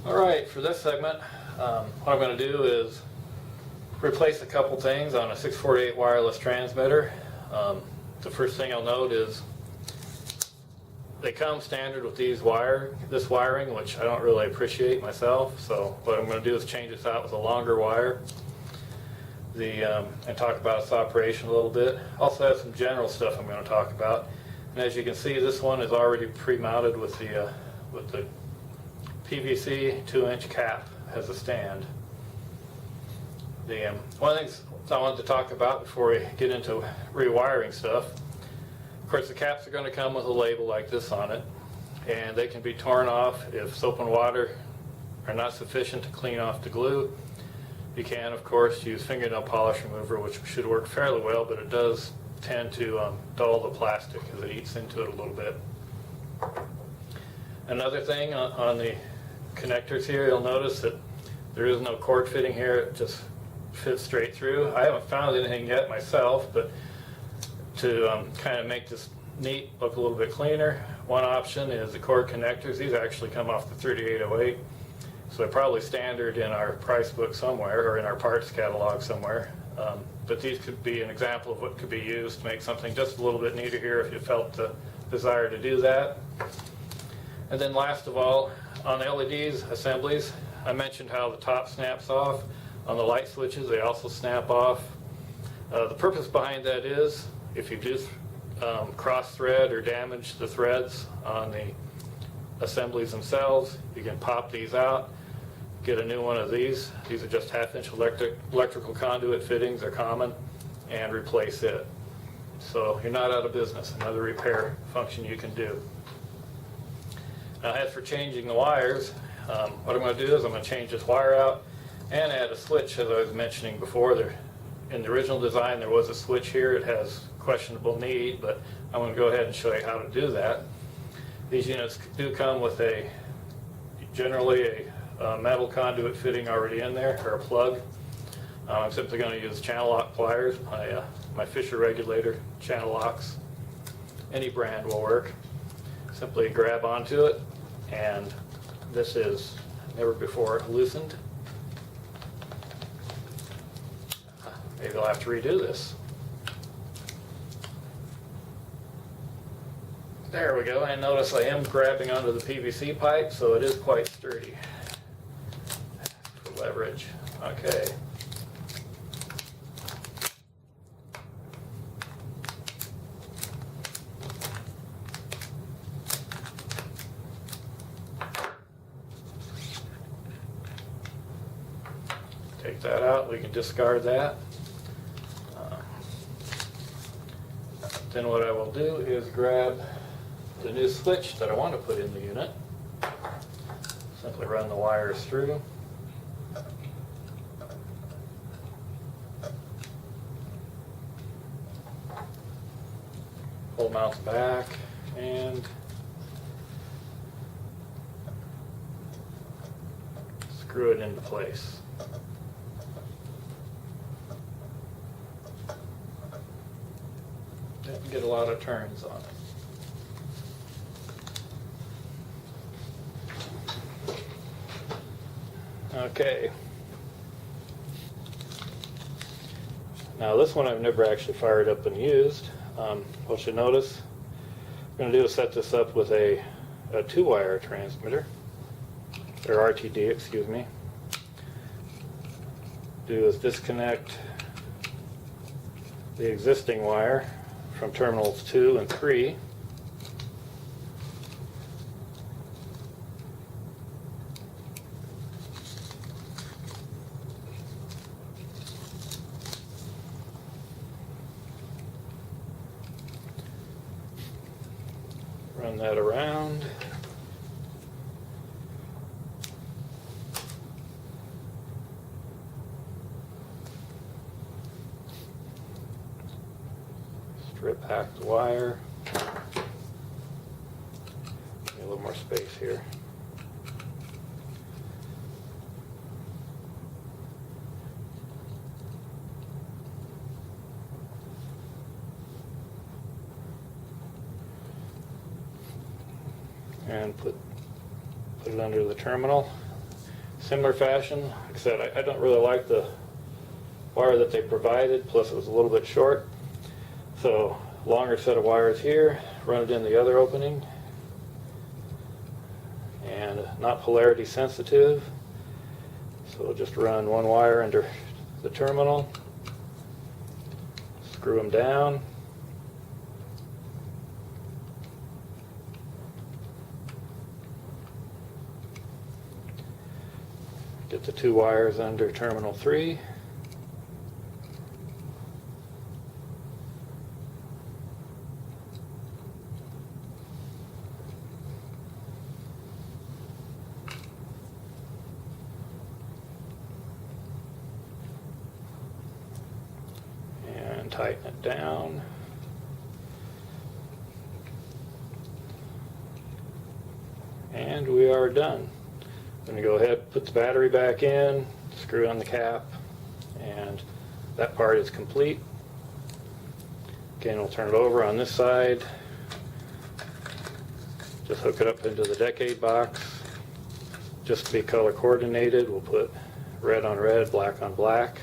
Alright, for this segment, what I'm going to do is replace a couple things on a 648 wireless transmitter. The first thing I'll note is they come standard with this wiring, which I don't really appreciate myself, so what I'm going to do is change this out with a longer wire and talk about its operation a little bit. Also have some general stuff I'm going to talk about. And as you can see, this one is already pre-mounted with the PVC 2-inch cap as a stand. One of the things I wanted to talk about before we get into rewiring stuff, of course the caps are going to come with a label like this on it, and they can be torn off if soap and water are not sufficient to clean off the glue. You can, of course, use fingernail polish remover, which should work fairly well, but it does tend to dull the plastic as it eats into it a little bit. Another thing on the connectors here, you'll notice that there is no cord fitting here. It just fits straight through. I haven't found anything yet myself, but to kind of make this neat, look a little bit cleaner, one option is the cord connectors. These actually come off the 3808, so they're probably standard in our price book somewhere or in our parts catalog somewhere. But these could be an example of what could be used to make something just a little bit neater here if you felt the desire to do that. And then last of all, on the LEDs assemblies, I mentioned how the top snaps off. On the light switches, they also snap off. The purpose behind that is if you do cross thread or damage the threads on the assemblies themselves, you can pop these out, get a new one of these. These are just 1/2-inch electrical conduit fittings, they're common, and replace it. So you're not out of business, another repair function you can do. Now as for changing the wires, what I'm going to do is I'm going to change this wire out and add a switch, as I was mentioning before. In the original design there was a switch here. It has questionable need, but I'm going to go ahead and show you how to do that. These units do come with generally a metal conduit fitting already in there, or a plug. I'm simply going to use channel lock pliers, my Fisher regulator channel locks. Any brand will work. Simply grab onto it, and this is never before loosened. Maybe I'll have to redo this. There we go, and notice I am grabbing onto the PVC pipe, so it is quite sturdy for leverage. Okay. Take that out, we can discard that. Then what I will do is grab the new switch that I want to put in the unit. Simply run the wires through. Pull mounts back and screw it into place. Didn't get a lot of turns on it. Okay. Now this one I've never actually fired up and used. What you notice, I'm going to do is set this up with a 2-wire transmitter, or RTD, excuse me. Do is disconnect the existing wire from terminals 2 and 3. Run that around. Strip back the wire. Give me a little more space here. And put Put it under the terminal. Similar fashion, like I said, I don't really like the wire that they provided, plus it was a little bit short. So longer set of wires here, run it in the other opening, and not polarity sensitive. So we'll just run one wire under the terminal, screw them down, get the two wires under terminal 3. And tighten it down. And we are done. I'm going to go ahead, put the battery back in, screw on the cap, and that part is complete. Again, we'll turn it over on this side. Just hook it up into the decade box. Just to be color coordinated, we'll put red on red, black on black.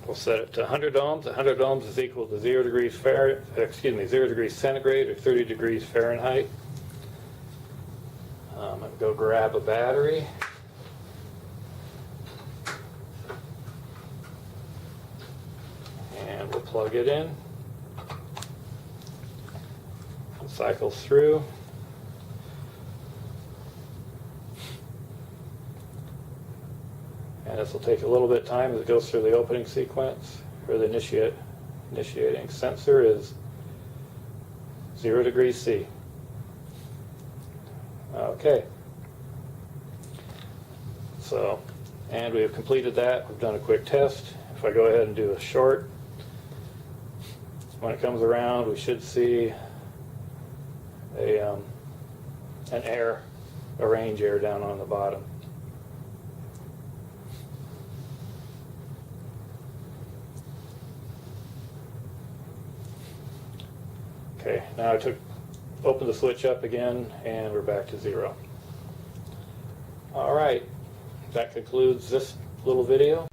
We'll set it to 100 ohms. 100 ohms is equal to 0 degrees centigrade or 30 degrees Fahrenheit. I'm going to go grab a battery. And we'll plug it in. It cycles through. And this will take a little bit of time as it goes through the opening sequence. Or the initiating sensor is 0 degrees C. Okay. So, and we have completed that. We've done a quick test. If I go ahead and do a short, when it comes around, we should see an range air down on the bottom. Okay, now I opened the switch up again, and we're back to 0. All right, that concludes this little video.